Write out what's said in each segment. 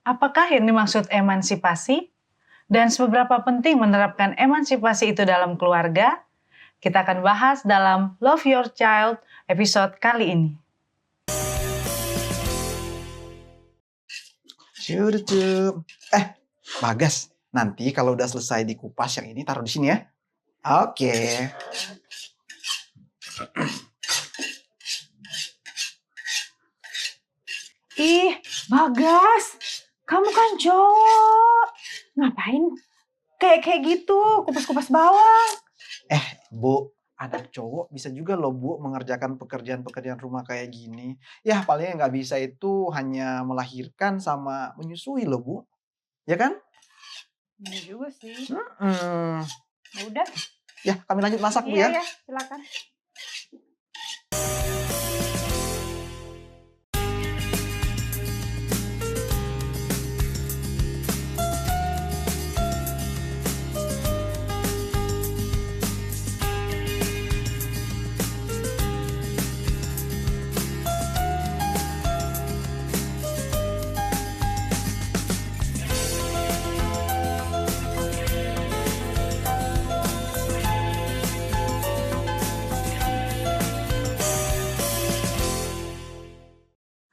Apakah yang dimaksud emansipasi? Dan seberapa penting menerapkan emansipasi itu dalam keluarga? Kita akan bahas dalam Love Your Child episode kali ini. Bagas, nanti kalau udah selesai dikupas yang ini taruh di sini ya. Oke. Ih, Bagas, kamu kan cowok. Ngapain kayak gitu, kupas-kupas bawang? Bu, anak cowok bisa juga loh Bu mengerjakan pekerjaan-pekerjaan rumah kayak gini. Ya paling yang nggak bisa itu hanya melahirkan sama menyusui loh Bu. Ya kan? Iya juga sih. Ya udah. Ya kami lanjut masak Bu ya. Iya, silakan.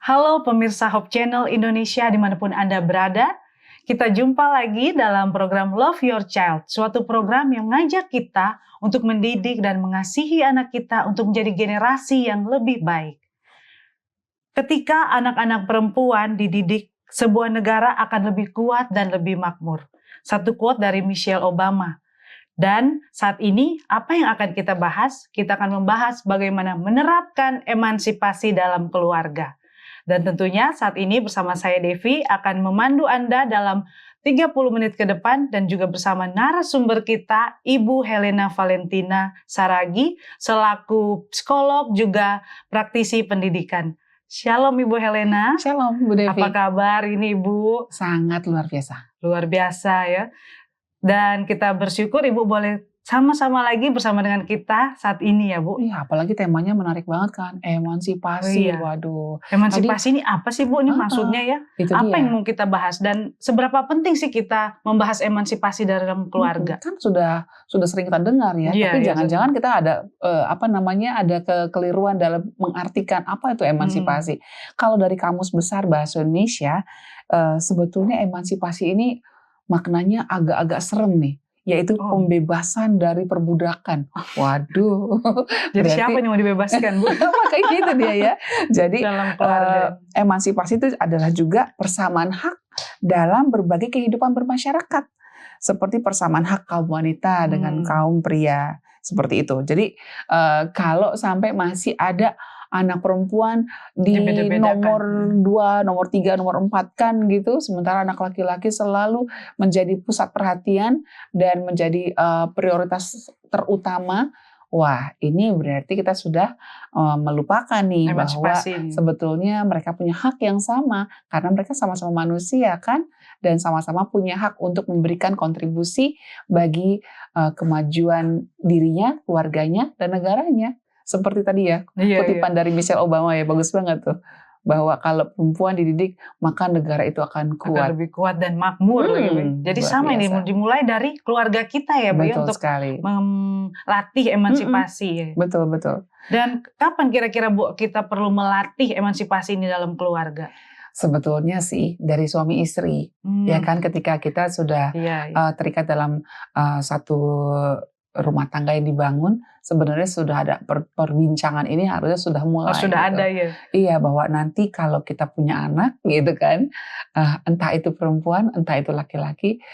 Halo pemirsa Hope Channel Indonesia dimanapun Anda berada. Kita jumpa lagi dalam program Love Your Child, suatu program yang mengajak kita untuk mendidik dan mengasihi anak kita untuk menjadi generasi yang lebih baik. Ketika anak-anak perempuan dididik, sebuah negara akan lebih kuat dan lebih makmur. Satu quote dari Michelle Obama. Dan saat ini apa yang akan kita bahas? Kita akan membahas bagaimana menerapkan emansipasi dalam keluarga. Dan tentunya saat ini bersama saya Devi akan memandu Anda dalam 30 menit ke depan dan juga bersama narasumber kita Ibu Helena Valentina Saragi selaku psikolog juga praktisi pendidikan. Shalom Ibu Helena. Shalom Bu Devi. Apa kabar ini Ibu? Sangat luar biasa. Luar biasa ya. Dan kita bersyukur Ibu boleh sama-sama lagi bersama dengan kita saat ini ya Bu. Iya, apalagi temanya menarik banget kan, emansipasi. Iya. Waduh. Emansipasi ini apa sih Bu? Ini maksudnya ya? Itu Apa dia. yang mau kita bahas dan seberapa penting sih kita membahas emansipasi dalam keluarga? Kan sudah sering kita dengar ya, Iya, tapi iya, jangan-jangan kita ada ada kekeliruan dalam mengartikan apa itu emansipasi. Kalau dari Kamus Besar Bahasa Indonesia, sebetulnya emansipasi ini maknanya agak-agak serem nih, yaitu pembebasan dari perbudakan. Waduh. Jadi siapa yang mau dibebaskan Bu? Makanya gitu dia ya. Jadi dalam keluarga. Emansipasi itu adalah juga persamaan hak dalam berbagai kehidupan bermasyarakat. Seperti persamaan hak kaum wanita dengan kaum pria. Seperti itu. Jadi kalau sampai masih ada anak perempuan di nomor 2, nomor 3, nomor 4 kan gitu. Sementara anak laki-laki selalu menjadi pusat perhatian dan menjadi prioritas terutama. Wah, ini berarti kita sudah melupakan nih bahwa sebetulnya mereka punya hak yang sama. Karena mereka sama-sama manusia kan. Dan sama-sama punya hak untuk memberikan kontribusi bagi kemajuan dirinya, keluarganya, dan negaranya. Seperti tadi ya, kutipan dari Michelle Obama ya, bagus banget tuh. Bahwa kalau perempuan dididik, maka negara itu akan kuat. Akan lebih kuat dan makmur. Jadi sama ini dimulai dari keluarga kita ya Bu ya, untuk melatih emansipasi. Betul, betul. Dan kapan kira-kira Bu kita perlu melatih emansipasi ini dalam keluarga? Sebetulnya sih dari suami istri, ya kan, ketika kita sudah terikat dalam satu rumah tangga yang dibangun, sebenarnya sudah ada perbincangan ini harusnya sudah mulai. Sudah gitu. ada ya. Iya, bahwa nanti kalau kita punya anak gitu kan, entah itu perempuan, entah itu laki-laki,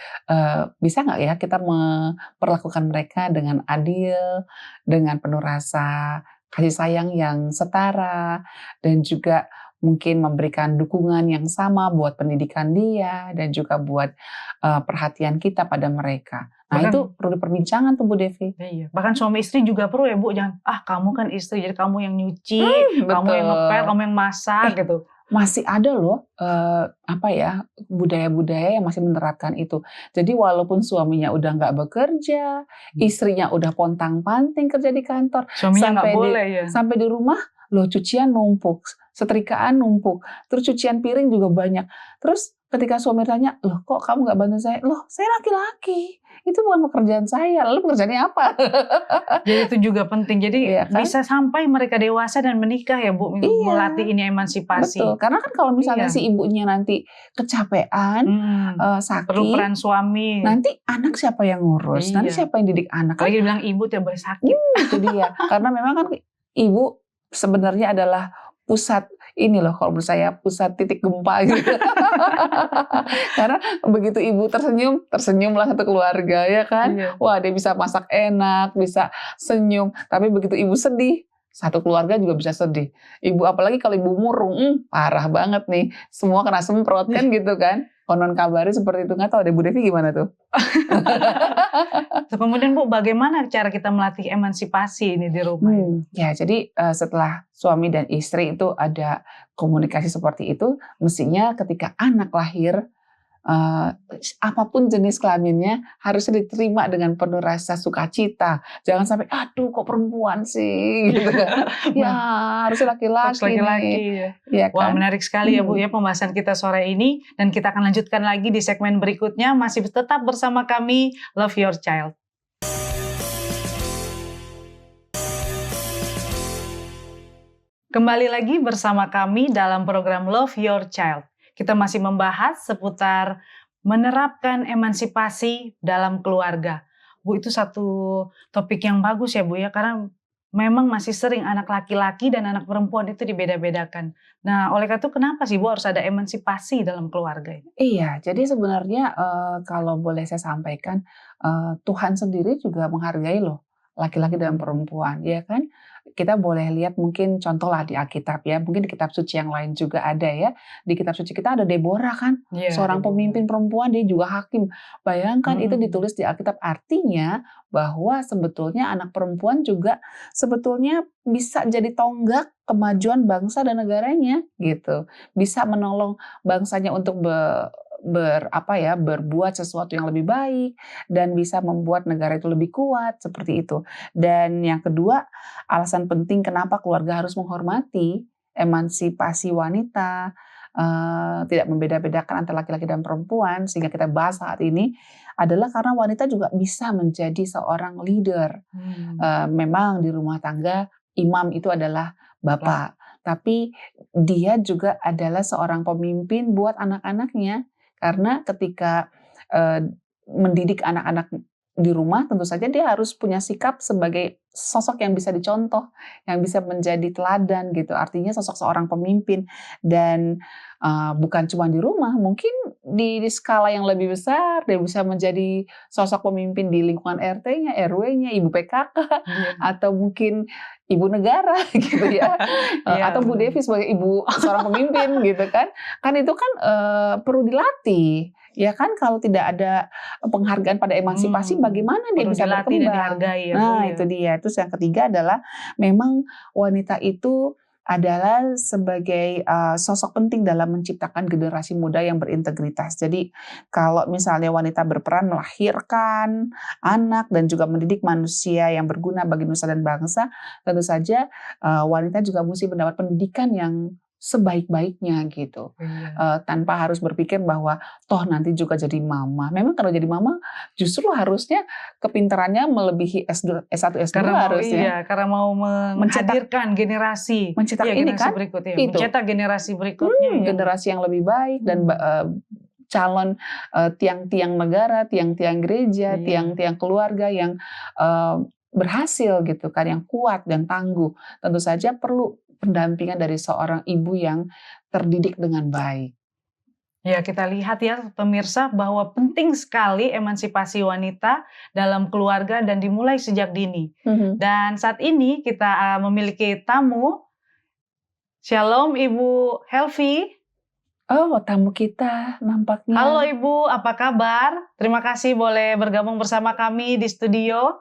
bisa nggak ya kita memperlakukan mereka dengan adil, dengan penuh rasa kasih sayang yang setara, dan juga mungkin memberikan dukungan yang sama buat pendidikan dia dan juga buat perhatian kita pada mereka. Nah, itu perlu perbincangan tuh Bu Devi. Iya. Bahkan suami istri juga perlu ya Bu, jangan kamu kan istri jadi kamu yang nyuci, kamu yang ngepel, kamu yang masak gitu. Masih ada loh budaya-budaya yang masih menerapkan itu. Jadi walaupun suaminya udah nggak bekerja, istrinya udah pontang-panting kerja di kantor, suaminya nggak boleh ya. Sampai di rumah loh cucian numpuk, setrikaan numpuk, terus cucian piring juga banyak. Terus ketika suami tanya, loh kok kamu nggak bantu saya? Loh saya laki-laki, itu bukan pekerjaan saya. Lalu pekerjaannya apa? Jadi itu juga penting. Jadi Iya kan? bisa sampai mereka dewasa dan menikah ya Bu, Iya. melatih ini emansipasi. Betul, karena kan kalau misalnya Iya. si ibunya nanti kecapean, Perlu sakit, peran suami. nanti anak siapa yang ngurus? Nanti Iya. siapa yang didik anak? Kan Apalagi bilang ibu tidak boleh sakit. itu dia. Karena memang kan ibu sebenarnya adalah pusat ini loh, kalau menurut saya pusat titik gempa gitu. Karena begitu ibu tersenyumlah satu keluarga ya kan. Iya. Wah dia bisa masak enak, bisa senyum. Tapi begitu ibu sedih, satu keluarga juga bisa sedih. Ibu apalagi kalau ibu murung, parah banget nih. Semua kena semprot kan gitu kan. Konon kabarnya seperti itu. Nggak tahu deh Bu Devi gimana tuh? Kemudian Bu, bagaimana cara kita melatih emansipasi ini di rumah? Ya, jadi setelah suami dan istri itu ada komunikasi seperti itu, mestinya ketika anak lahir, apapun jenis kelaminnya harusnya diterima dengan penuh rasa sukacita. Jangan sampai, aduh kok perempuan sih, gitu kan. Ya harusnya laki-laki nih. Ya. Wah menarik sekali ya Bu ya pembahasan kita sore ini. Dan kita akan lanjutkan lagi di segmen berikutnya. Masih tetap bersama kami, Love Your Child. Kembali lagi bersama kami dalam program Love Your Child. Kita masih membahas seputar menerapkan emansipasi dalam keluarga. Bu, itu satu topik yang bagus ya Bu ya, karena memang masih sering anak laki-laki dan anak perempuan itu dibeda-bedakan. Nah, oleh karena itu kenapa sih Bu harus ada emansipasi dalam keluarga ini? Iya, jadi sebenarnya kalau boleh saya sampaikan, Tuhan sendiri juga menghargai loh laki-laki dan perempuan, ya kan? Kita boleh lihat mungkin contoh lah di Alkitab ya, mungkin di kitab suci yang lain juga ada ya. Di kitab suci kita ada Deborah kan, seorang pemimpin perempuan, dia juga hakim. Bayangkan itu ditulis di Alkitab, artinya bahwa sebetulnya anak perempuan juga sebetulnya bisa jadi tonggak kemajuan bangsa dan negaranya gitu. Bisa menolong bangsanya untuk berbuat sesuatu yang lebih baik dan bisa membuat negara itu lebih kuat seperti itu. Dan yang kedua, alasan penting kenapa keluarga harus menghormati emansipasi wanita, tidak membeda-bedakan antara laki-laki dan perempuan sehingga kita bahas saat ini adalah karena wanita juga bisa menjadi seorang leader. Memang di rumah tangga imam itu adalah bapak, tapi dia juga adalah seorang pemimpin buat anak-anaknya. Karena ketika mendidik anak-anak di rumah, tentu saja dia harus punya sikap sebagai sosok yang bisa dicontoh, yang bisa menjadi teladan gitu. Artinya sosok seorang pemimpin dan bukan cuma di rumah, mungkin di skala yang lebih besar dia bisa menjadi sosok pemimpin di lingkungan RT-nya, RW-nya, ibu PKK, atau mungkin ibu negara gitu ya, atau Bu Devi sebagai ibu seorang pemimpin gitu kan. Kan itu kan perlu dilatih. Ya kan kalau tidak ada penghargaan pada emansipasi, bagaimana dia bisa berkembang? Nah itu dia. Terus yang ketiga adalah memang wanita itu adalah sebagai sosok penting dalam menciptakan generasi muda yang berintegritas. Jadi kalau misalnya wanita berperan melahirkan anak dan juga mendidik manusia yang berguna bagi nusa dan bangsa, tentu saja wanita juga mesti mendapat pendidikan yang sebaik-baiknya gitu, tanpa harus berpikir bahwa toh nanti juga jadi mama. Memang kalau jadi mama justru harusnya kepintarannya melebihi S1, S2 harusnya. Iya, karena mau menghadirkan generasi ini kan berikutnya, mencetak generasi berikutnya, generasi yang lebih baik dan calon tiang-tiang negara, tiang-tiang gereja, tiang-tiang keluarga yang berhasil gitu kan, yang kuat dan tangguh. Tentu saja perlu pendampingan dari seorang ibu yang terdidik dengan baik. Ya, kita lihat ya pemirsa bahwa penting sekali emansipasi wanita dalam keluarga dan dimulai sejak dini. Dan saat ini kita memiliki tamu. Shalom Ibu Helvi. Oh, tamu kita nampaknya. Halo Ibu, apa kabar? Terima kasih boleh bergabung bersama kami di studio.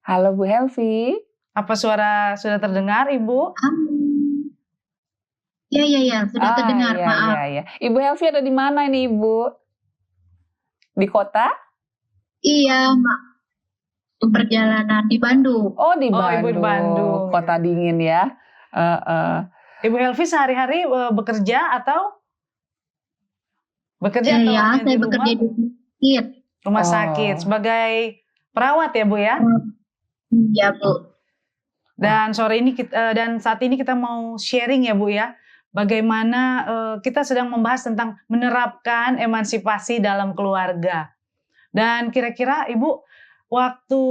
Halo Bu Helvi. Apa suara sudah terdengar, Ibu? Ya, sudah terdengar, maaf. Ya. Ibu Helvi ada di mana ini, Ibu? Di kota? Iya, Mak. Perjalanan di Bandung. Oh, di Bandung. Ibu di Bandung. Kota dingin ya. Ibu Helvi sehari-hari bekerja atau? Bekerja atau Iya, hanya di saya rumah? bekerja di sakit. Rumah Oh. sakit sebagai perawat ya Bu ya. Iya, Bu. Dan saat ini kita mau sharing ya Bu ya, bagaimana kita sedang membahas tentang menerapkan emansipasi dalam keluarga. Dan kira-kira Ibu waktu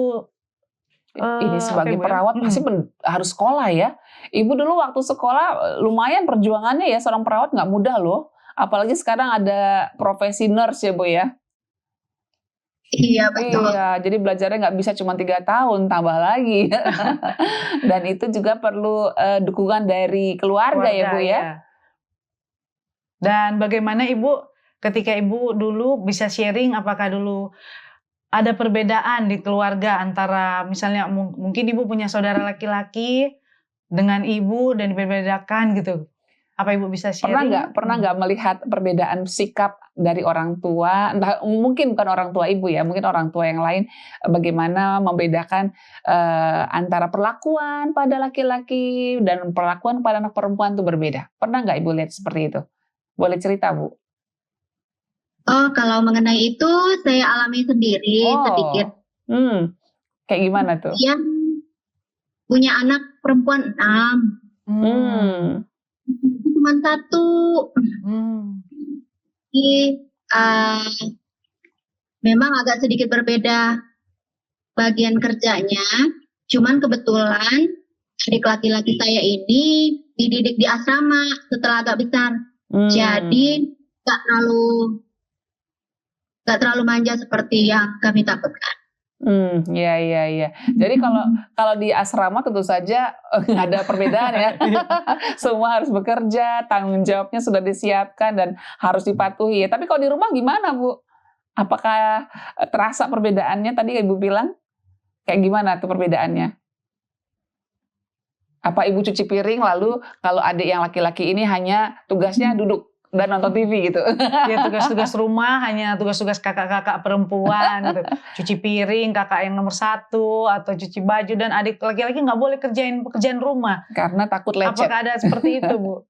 Ini sebagai Bu ya? perawat pasti harus sekolah ya. Ibu dulu waktu sekolah lumayan perjuangannya ya, seorang perawat nggak mudah loh. Apalagi sekarang ada profesi nurse ya Bu ya. Iya, betul. Iya, jadi belajarnya nggak bisa cuma 3 tahun, tambah lagi. Dan itu juga perlu dukungan dari keluarga ya Bu ya. iya. Dan bagaimana Ibu ketika Ibu dulu bisa sharing, apakah dulu ada perbedaan di keluarga antara misalnya mungkin Ibu punya saudara laki-laki dengan Ibu dan dibedakan gitu. Apa Ibu bisa sharing? Pernah nggak melihat perbedaan sikap dari orang tua, entah mungkin bukan orang tua Ibu ya, mungkin orang tua yang lain, bagaimana membedakan antara perlakuan pada laki-laki dan perlakuan pada anak perempuan itu berbeda. Pernah nggak Ibu lihat seperti itu? Boleh cerita Bu? Oh, kalau mengenai itu saya alami sendiri sedikit. Kayak gimana tuh? Yang punya anak perempuan 6, cuma 1. Jadi, memang agak sedikit berbeda bagian kerjanya. Cuman kebetulan adik laki-laki saya ini dididik di asrama setelah agak besar. Jadi nggak terlalu manja seperti yang kami takutkan. Iya. Jadi kalau di asrama tentu saja nggak ada perbedaan ya. Semua harus bekerja, tanggung jawabnya sudah disiapkan dan harus dipatuhi. Tapi kalau di rumah gimana Bu? Apakah terasa perbedaannya tadi Ibu bilang? Kayak gimana tuh perbedaannya? Apa Ibu cuci piring lalu kalau adik yang laki-laki ini hanya tugasnya duduk dan nonton TV gitu? Ya tugas-tugas rumah hanya tugas-tugas kakak-kakak perempuan gitu. Cuci piring kakak yang nomor 1 atau cuci baju, dan adik laki-laki nggak boleh kerjain pekerjaan rumah. Karena takut lecet. Apakah ada seperti itu Bu?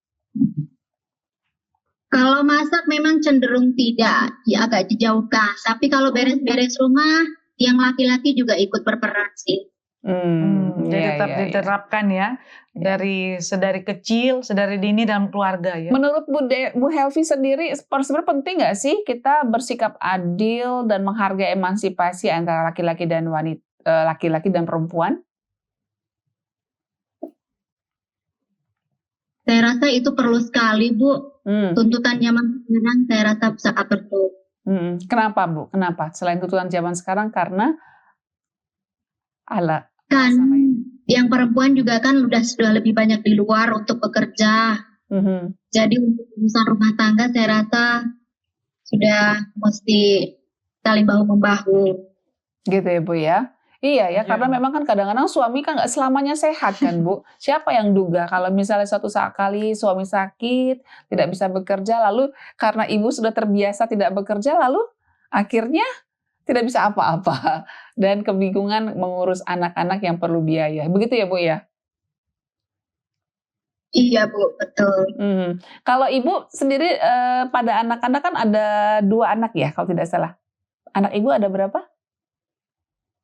Kalau masak memang cenderung tidak, ya agak dijauhkan. Tapi kalau beres-beres rumah, yang laki-laki juga ikut berperan sih. Jadi tetap diterapkan ya sedari kecil, sedari dini dalam keluarga ya. Menurut Bu Helvi sendiri, sebenarnya penting nggak sih kita bersikap adil dan menghargai emansipasi antara laki-laki dan wanita, laki-laki dan perempuan? Saya rasa itu perlu sekali Bu. Tuntutan zaman sekarang saya rasa sangat perlu. Kenapa Bu? Kenapa? Selain tuntutan zaman sekarang karena kan yang perempuan juga kan sudah lebih banyak di luar untuk bekerja. Jadi untuk urusan rumah tangga saya rasa sudah mesti saling bahu-membahu. Gitu ya Bu ya? Iya ya, karena memang kan kadang-kadang suami kan nggak selamanya sehat kan Bu. Siapa yang duga kalau misalnya suatu saat kali suami sakit, tidak bisa bekerja, lalu karena ibu sudah terbiasa tidak bekerja, lalu akhirnya tidak bisa apa-apa dan kebingungan mengurus anak-anak yang perlu biaya. Begitu ya Bu ya? Iya Bu, betul. Kalau Ibu sendiri pada anak-anak kan ada 2 anak ya kalau tidak salah. Anak Ibu ada berapa?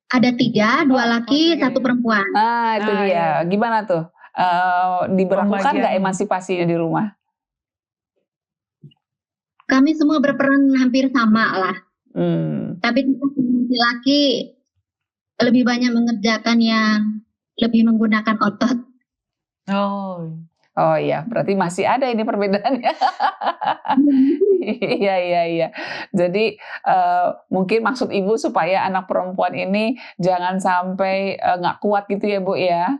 Ada 3, 2 laki, 1 perempuan. Nah itu dia. Iya. Gimana tuh? Diberlakukan nggak emansipasinya di rumah? Kami semua berperan hampir sama lah. Tapi laki-laki lebih banyak mengerjakan yang lebih menggunakan otot. Oh iya, berarti masih ada ini perbedaannya. Iya. Jadi mungkin maksud Ibu supaya anak perempuan ini jangan sampai nggak kuat gitu ya Bu ya?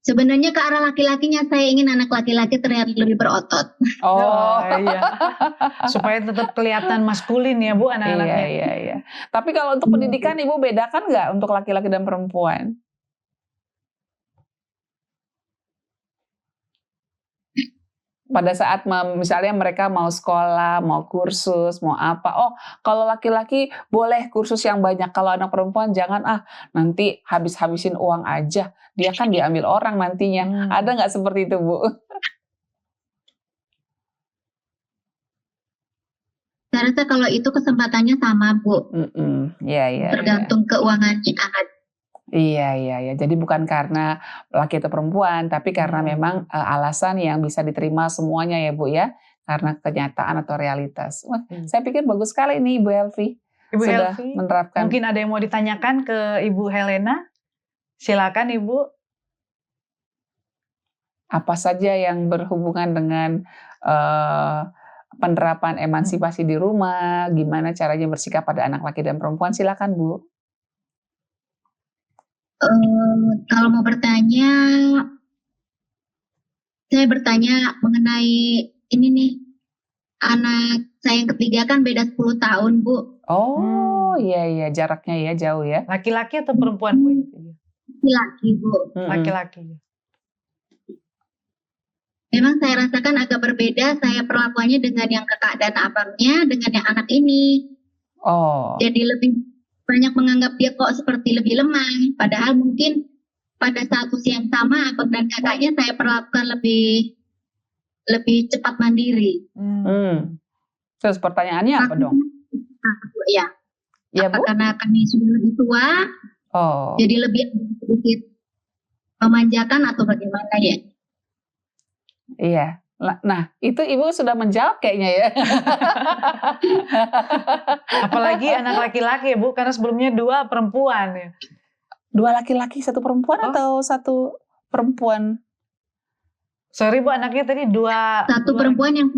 Sebenarnya ke arah laki-lakinya, saya ingin anak laki-laki terlihat lebih berotot. Iya. Supaya tetap kelihatan maskulin ya Bu anak-anaknya. Iya. Tapi kalau untuk pendidikan Ibu bedakan nggak untuk laki-laki dan perempuan? Pada saat misalnya mereka mau sekolah, mau kursus, mau apa. Oh, kalau laki-laki boleh kursus yang banyak. Kalau anak perempuan jangan nanti habis-habisin uang aja. Dia kan diambil orang nantinya. Ada nggak seperti itu Bu? Saya rasa kalau itu kesempatannya sama, Bu. Iya. Tergantung keuangannya anak. Iya. Jadi bukan karena laki atau perempuan, tapi karena memang alasan yang bisa diterima semuanya ya Bu ya, karena kenyataan atau realitas. Wah, saya pikir bagus sekali nih Ibu Helvi. Ibu Sudah Helvi, menerapkan. mungkin ada yang mau ditanyakan ke Ibu Helena? Silakan Ibu. Apa saja yang berhubungan dengan penerapan emansipasi di rumah, gimana caranya bersikap pada anak laki dan perempuan, silakan Bu. Kalau mau bertanya, saya bertanya mengenai ini nih, anak saya yang ketiga kan beda 10 tahun, Bu. Oh, iya, jaraknya ya jauh ya. Laki-laki atau perempuan Bu? Laki, Bu. Laki-laki. Memang saya rasakan agak berbeda saya perlakuannya dengan yang kakak dan abangnya dengan yang anak ini. Oh. Jadi lebih banyak menganggap dia kok seperti lebih lemah. Padahal mungkin pada saat usia yang sama abang dan kakaknya saya perlakukan lebih cepat mandiri. Terus pertanyaannya apa dong? Ya Bu? Karena kami sudah lebih tua, jadi lebih sedikit memanjakan atau bagaimana ya? Iya. Nah, itu Ibu sudah menjawab kayaknya ya. Apalagi anak laki-laki ya Bu, karena sebelumnya 2 perempuan ya. 2 laki-laki, 1 perempuan atau 1 perempuan? Sorry Bu, anaknya tadi 2. 1 perempuan yang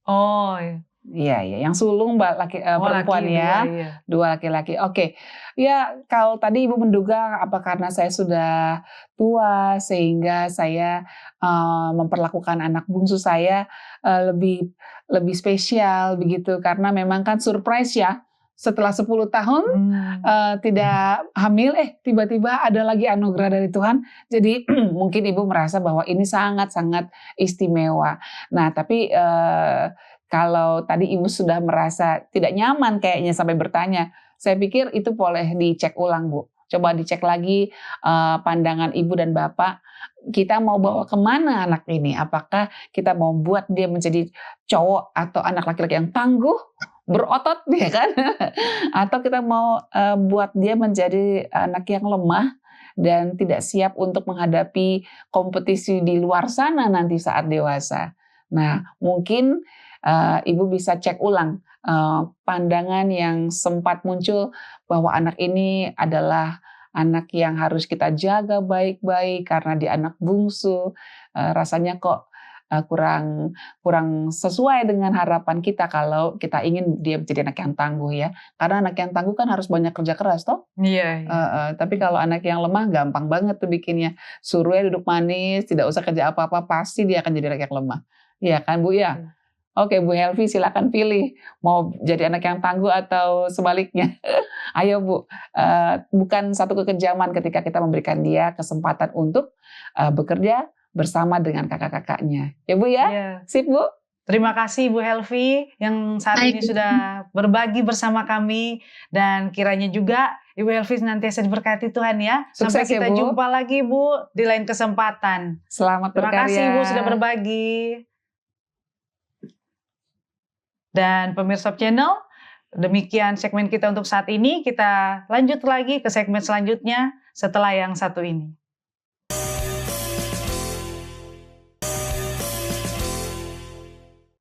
Oh iya. Iya, yang sulung perempuan laki, ya, 2, iya. 2 laki-laki. Oke, ya kalau tadi Ibu menduga apa karena saya sudah tua sehingga saya memperlakukan anak bungsu saya lebih spesial begitu karena memang kan surprise ya. Setelah 10 tahun tidak hamil, tiba-tiba ada lagi anugerah dari Tuhan. Jadi mungkin Ibu merasa bahwa ini sangat-sangat istimewa. Nah, tapi kalau tadi Ibu sudah merasa tidak nyaman kayaknya sampai bertanya, saya pikir itu boleh dicek ulang Bu. Coba dicek lagi pandangan Ibu dan Bapak. Kita mau bawa kemana anak ini? Apakah kita mau buat dia menjadi cowok atau anak laki-laki yang tangguh, berotot ya kan? Atau kita mau buat dia menjadi anak yang lemah dan tidak siap untuk menghadapi kompetisi di luar sana nanti saat dewasa. Nah, mungkin Ibu bisa cek ulang pandangan yang sempat muncul bahwa anak ini adalah anak yang harus kita jaga baik-baik karena dia anak bungsu. Rasanya kok kurang sesuai dengan harapan kita kalau kita ingin dia menjadi anak yang tangguh ya. Karena anak yang tangguh kan harus banyak kerja keras toh. Iya. Tapi kalau anak yang lemah gampang banget tuh bikinnya. Suruh ya duduk manis, tidak usah kerja apa-apa, pasti dia akan jadi anak yang lemah. Iya kan Bu ya? Oke Bu Helvi silakan pilih mau jadi anak yang tangguh atau sebaliknya. Ayo Bu, bukan satu kekejaman ketika kita memberikan dia kesempatan untuk bekerja bersama dengan kakak-kakaknya. Ya Bu ya? Iya. Sip Bu? Terima kasih Bu Helvi yang saat ini sudah berbagi bersama kami dan kiranya juga Ibu Helvi nantiasa diberkati Tuhan ya. Sampai Sukses kita ya, Bu. jumpa lagi Bu di lain kesempatan. Selamat Terima berkarya. kasih Bu sudah berbagi. Dan pemirsa channel, demikian segmen kita untuk saat ini. Kita lanjut lagi ke segmen selanjutnya setelah yang satu ini.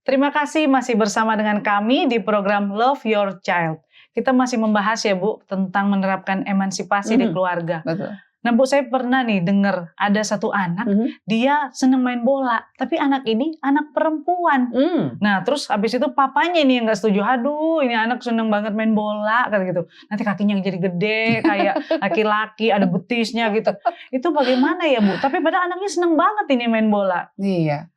Terima kasih masih bersama dengan kami di program Love Your Child. Kita masih membahas ya Bu tentang menerapkan emansipasi di keluarga. Betul. Nah Bu, saya pernah nih dengar ada satu anak, dia seneng main bola, tapi anak ini anak perempuan. Nah terus habis itu papanya nih yang gak setuju, aduh ini anak seneng banget main bola, kata gitu. Nanti kakinya jadi gede kayak laki-laki, ada betisnya gitu. Itu bagaimana ya Bu? Tapi padahal anaknya seneng banget ini main bola. Iya.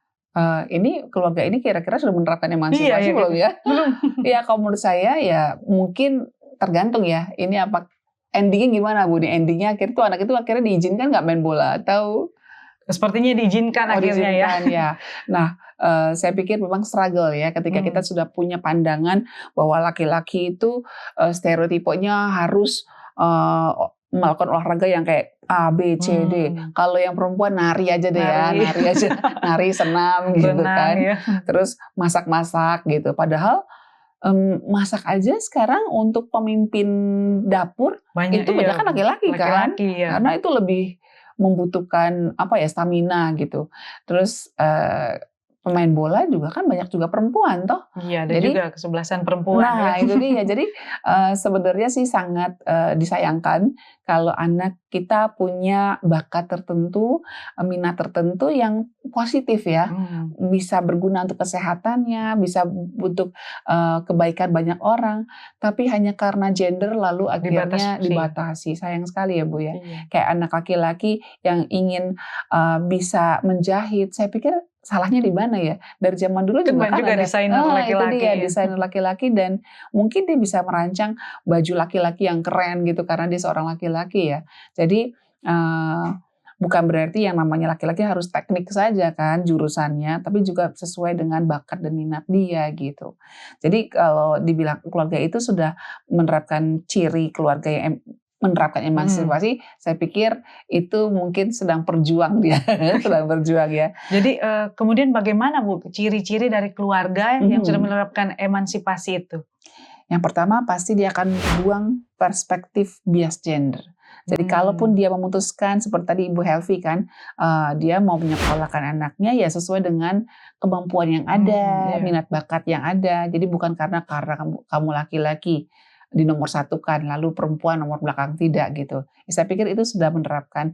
Ini keluarga ini kira-kira sudah menerapkan emansipasi belum ya? Belum. Ya kalau menurut saya ya mungkin tergantung ya. Ini apa endingnya gimana Bu? Nih endingnya akhirnya tuh anak itu akhirnya diizinkan nggak main bola atau? Sepertinya diizinkan akhirnya diizinkan, ya. Nah saya pikir memang struggle ya ketika kita sudah punya pandangan bahwa laki-laki itu stereotipenya harus melakukan olahraga yang kayak A, B, C, D. Kalau yang perempuan nari aja deh nari aja, nari senam gitu Benang, kan. ya. Terus masak-masak gitu. Padahal Masak aja sekarang untuk pemimpin dapur Banyak itu banyak kan laki-laki kan, laki-laki ya. karena itu lebih membutuhkan stamina gitu. Terus pemain bola juga kan banyak juga perempuan toh. Iya, ada Jadi, juga kesebelasan perempuan. Nah, itu dia. Jadi sebenarnya sih sangat disayangkan kalau anak kita punya bakat tertentu, minat tertentu yang positif ya, bisa berguna untuk kesehatannya, bisa untuk kebaikan banyak orang, tapi hanya karena gender lalu akhirnya dibatasi. Sayang sekali ya Bu ya. Iya. Kayak anak laki-laki yang ingin bisa menjahit, saya pikir salahnya di mana ya? Dari zaman dulu juga kan ada desainer laki-laki. itu dia, Ya. desainer laki-laki, dan mungkin dia bisa merancang baju laki-laki yang keren gitu karena dia seorang laki-laki ya. Jadi bukan berarti yang namanya laki-laki harus teknik saja kan jurusannya, tapi juga sesuai dengan bakat dan minat dia gitu. Jadi kalau dibilang keluarga itu sudah menerapkan ciri keluarga yang menerapkan emansipasi, saya pikir itu mungkin sedang berjuang dia, sedang berjuang ya. Jadi kemudian bagaimana Bu ciri-ciri dari keluarga yang sudah menerapkan emansipasi itu? Yang pertama pasti dia akan buang perspektif bias gender. Jadi kalaupun dia memutuskan seperti tadi Ibu Helvi kan, dia mau menyekolahkan anaknya ya sesuai dengan kemampuan yang ada, minat bakat yang ada. Jadi bukan karena kamu laki-laki di nomor satu kan, lalu perempuan nomor belakang tidak gitu. Saya pikir itu sudah menerapkan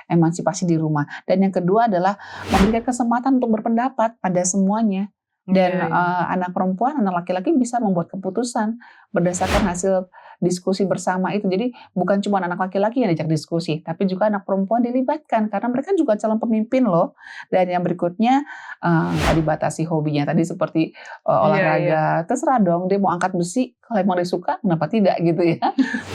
emansipasi di rumah. Dan yang kedua adalah memberikan kesempatan untuk berpendapat pada semuanya. Dan anak perempuan, anak laki-laki bisa membuat keputusan berdasarkan hasil diskusi bersama itu. Jadi bukan cuma anak laki-laki yang diajak diskusi, tapi juga anak perempuan dilibatkan karena mereka juga calon pemimpin loh. Dan yang berikutnya nggak dibatasi hobinya tadi seperti olahraga, terserah dong dia mau angkat besi, kalau emang dia suka kenapa tidak gitu ya.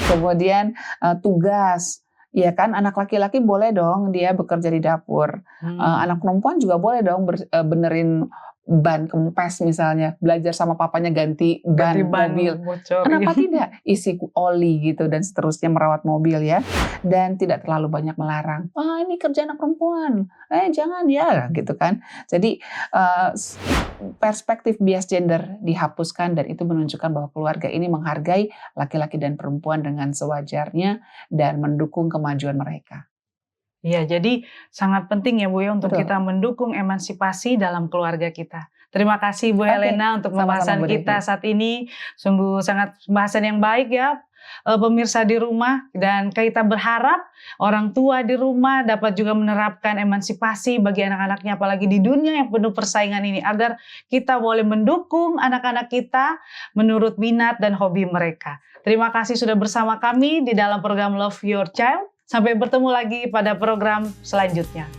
Kemudian tugas. Ya kan, anak laki-laki boleh dong dia bekerja di dapur. Anak perempuan juga boleh dong benerin ban kempes misalnya, belajar sama papanya ganti ban mobil. Bocor, Kenapa tidak? Isi oli gitu dan seterusnya, merawat mobil ya. Dan tidak terlalu banyak melarang. Ini kerja anak perempuan. Jangan ya gitu kan. Jadi perspektif bias gender dihapuskan dan itu menunjukkan bahwa keluarga ini menghargai laki-laki dan perempuan dengan sewajarnya dan mendukung kemajuan mereka. Iya, jadi sangat penting ya Bu ya untuk kita mendukung emansipasi dalam keluarga kita. Terima kasih Bu Helena untuk pembahasan kita saat ini. Sungguh sangat pembahasan yang baik ya pemirsa di rumah, dan kita berharap orang tua di rumah dapat juga menerapkan emansipasi bagi anak-anaknya apalagi di dunia yang penuh persaingan ini agar kita boleh mendukung anak-anak kita menurut minat dan hobi mereka. Terima kasih sudah bersama kami di dalam program Love Your Child. Sampai bertemu lagi pada program selanjutnya.